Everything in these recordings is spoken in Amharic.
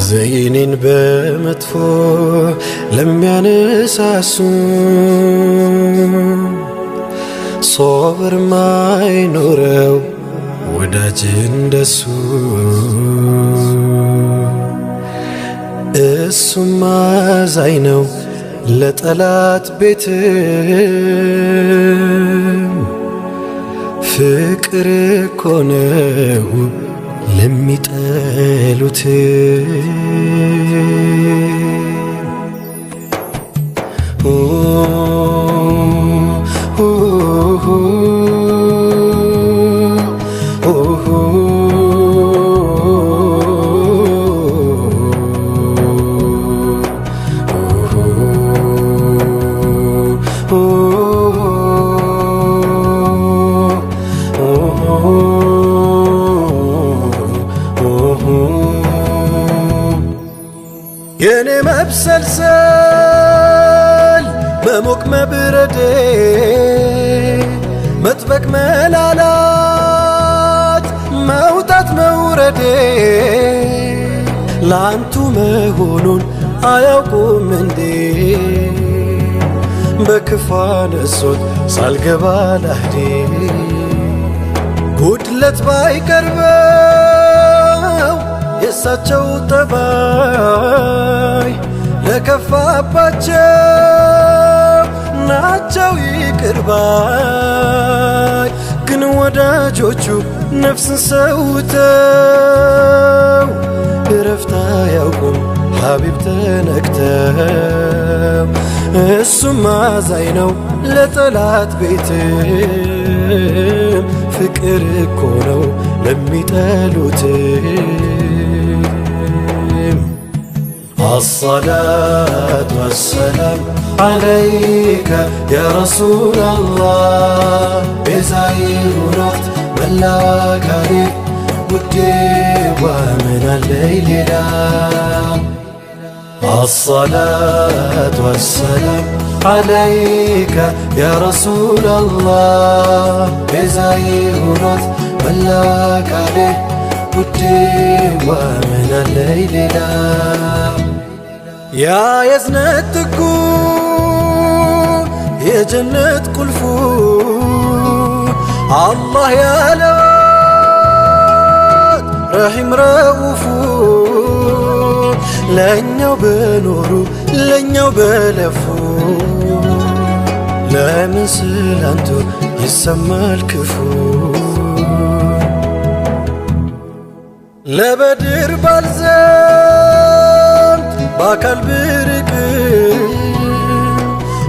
ዘይኔን በመጥፎ ለሚያነሳሱ ሶብር ማይኖረው ወዳጅ እንደሱ እሱማ አዛኝ ነው ለጠላት ቤት ፍቅር እኮ ነው ለሚጠሉት የኔ መብሰልሰል መሞቅ መብረዴ መጥበቅ መላላት መውጣት መውረዴ ላንቱ መሆኑን አያውቁም እንዴ በክፉ አነሶት ሳልገባ ላህዴ ጉድለት ባይቀርበው የሳቸው ጠባይ ለከፋባቸው ናቸው ይቅር ባይ ግን ወዳጆቹ ነፍስን ሰውተው እረፍት አያውቁም ሐቢብ ተነክተው እሱም አዛኝ ነው ለጠላት ቤትም ፍቅር እኮ ነው ለሚጠሉት الصلاة والسلام عليك يا رسول الله بزاير نقط ملاك عليك ودي ومن الليل لا الصلاة والسلام عليك يا رسول الله بزاير نقط ملاك عليك ودي ومن الليل لا يا يزنت تكو يا جنة قلفو الله يا لوات رحيم رؤوفو لنيو بنورو لنيو بلفو لا من سلانتو يسمى الكفو لبدر بالزمت باكل برك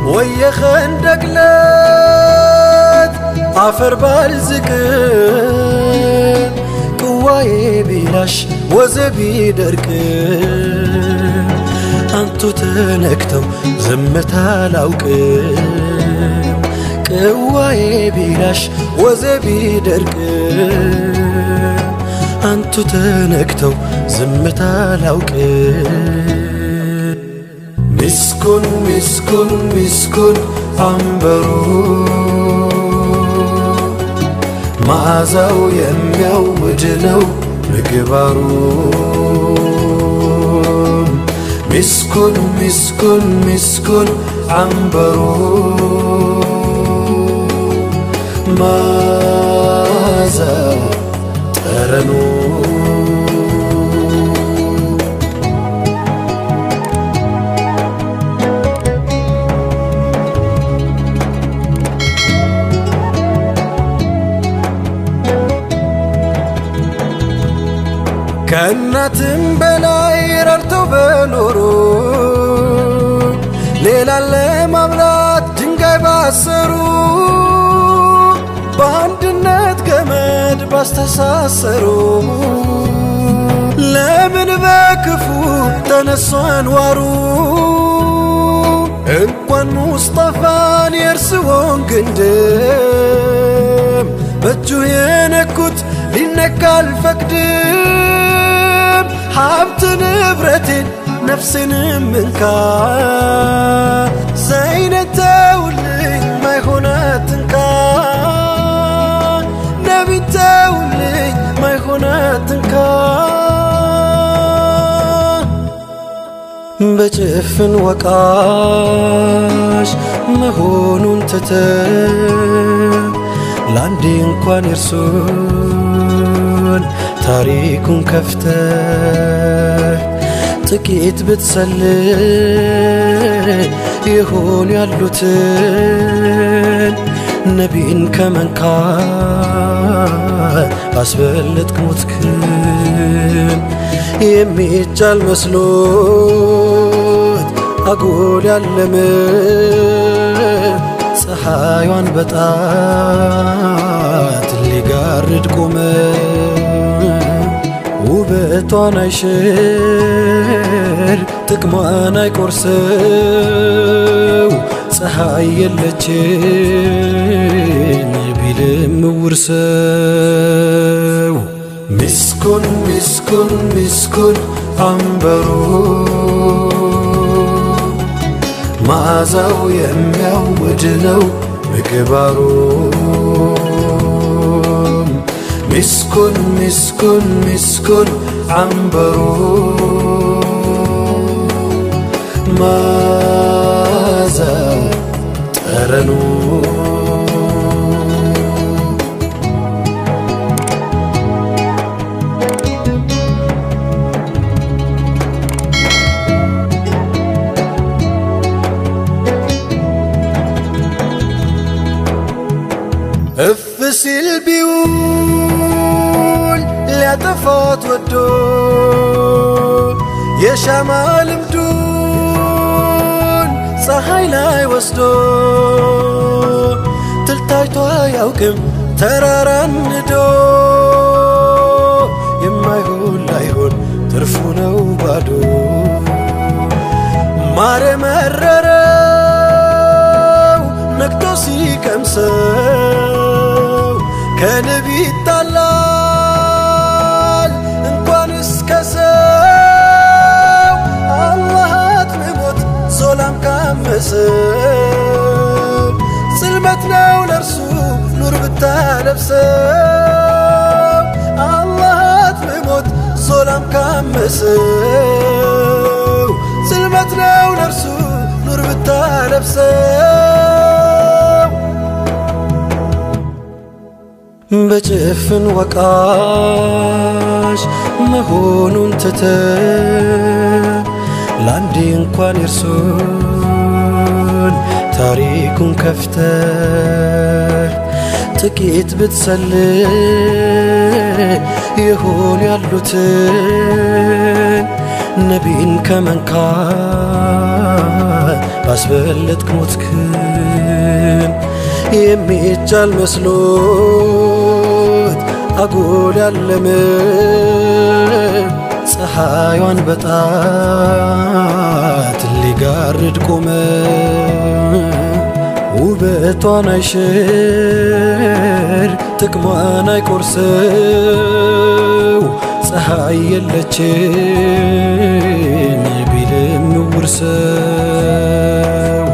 ويا خندق لات عفر بالزك قواي بلاش وزبي درك انتو تنكتو زمتا لاوك قواي بلاش وزبي درك አንቱ ተነክተው ዝምታ ላውቅ ምስኩን ምስኩን ምስኩን አንበሩ መዓዛው የሚያውድ ነው ምግባሩ ምስኩን ምስኩን ምስኩን አንበሩ መዓዛው ጠረኑ ከእናትም በላይ ረድተው በኖሩ ሌላ ለማብላት ድንጋይ ባሰሩ በአንድነት ገመድ ባስተሳሰሩ ለምን በክፉ ተነሱ አንዋሩ እንኳን ሙስጠፋን የእርስዎን ግንድም በእጁ የነኩት ሊነካ አልፈቅድም ሀብት ንብረቴን ነፍሴንም እንካ ዘይነት ተውልኝ ማይሆናት እንካ ነቢን ተውልኝ ማይሆናት እንካ በጭፍን ወቃሽ መሆኑን ትተህ ለአንዴ እንኳን የርሱን ታሪኩን ከፍተህ ጥቂት ብትሰልል ይሆን ያሉትን ነቢን ከመንካት አስበለጥክ ሞትክን። የሚቻል መስሎት አጎል ያለመ ፀሐይዋን በጣት ሊጋርድ ቆመ። ውበቷን አይሽር ጥቅሟን አይቆርሰው ፀሐይ የለችን ቢልም እውር ሰው። ምስኩን ምስኩን ምስኩን አንበሩ መዓዛው የሚያውድ ነው ምግባሩ። ምስኩን ምስኩን ምስኩን አንበሩ መዓዛው ጠረኑ። እፍ ሲል ቢውል ሊያጠፋት ወዶ የሻማ ልምዱን ፀሐይ ላይ ወስዶ ትልታይቶ አያውቅም ተራራን ንዶ። የማይሆን ላይሆን ትርፉ ነው ባዶ። ማር የመረረው ነክቶ ሲቀምሰው ከንብ ይጣላል እንኳንስ ከሰው። አላህ አጥምሞት ዞላም ካመሰው ጽልመት ነው ለርሱ ኑር ብታለብሰው። አላህ አጥምሞት ዞላም ካመሰው ጽልመት ነው ለርሱ ኑር ብታለብሰው። በጭፍን ወቃሽ መሆኑን ትተህ ለአንዴ እንኳን የርሱን ታሪኩን ከፍተህ ጥቂት ብትሰልል ይሆን ያሉትን ነቢን ከመንካት አስበለጥክ ሞትክን። የሚቻል መስሎት አጎል ያለመ ፀሐይዋን በጣት ሊጋርድ ቆመ። ውበቷን አይሽር ጥቅሟን አይቆርሰው ፀሐይ የለችን ቢልም እውር ሰው።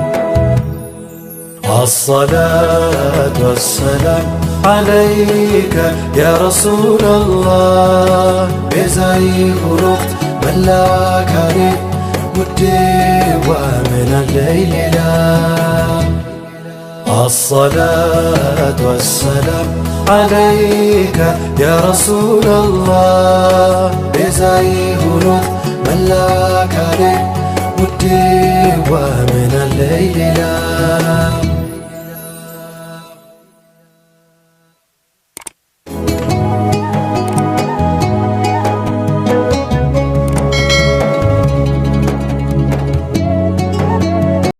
الصلاة والسلام عليك يا رسول الله بزي خلقت ملاك عليك ودي ومن الليل لا. الصلاة والسلام عليك يا رسول الله بزي خلقت ملاك عليك ودي ومن الليل لا.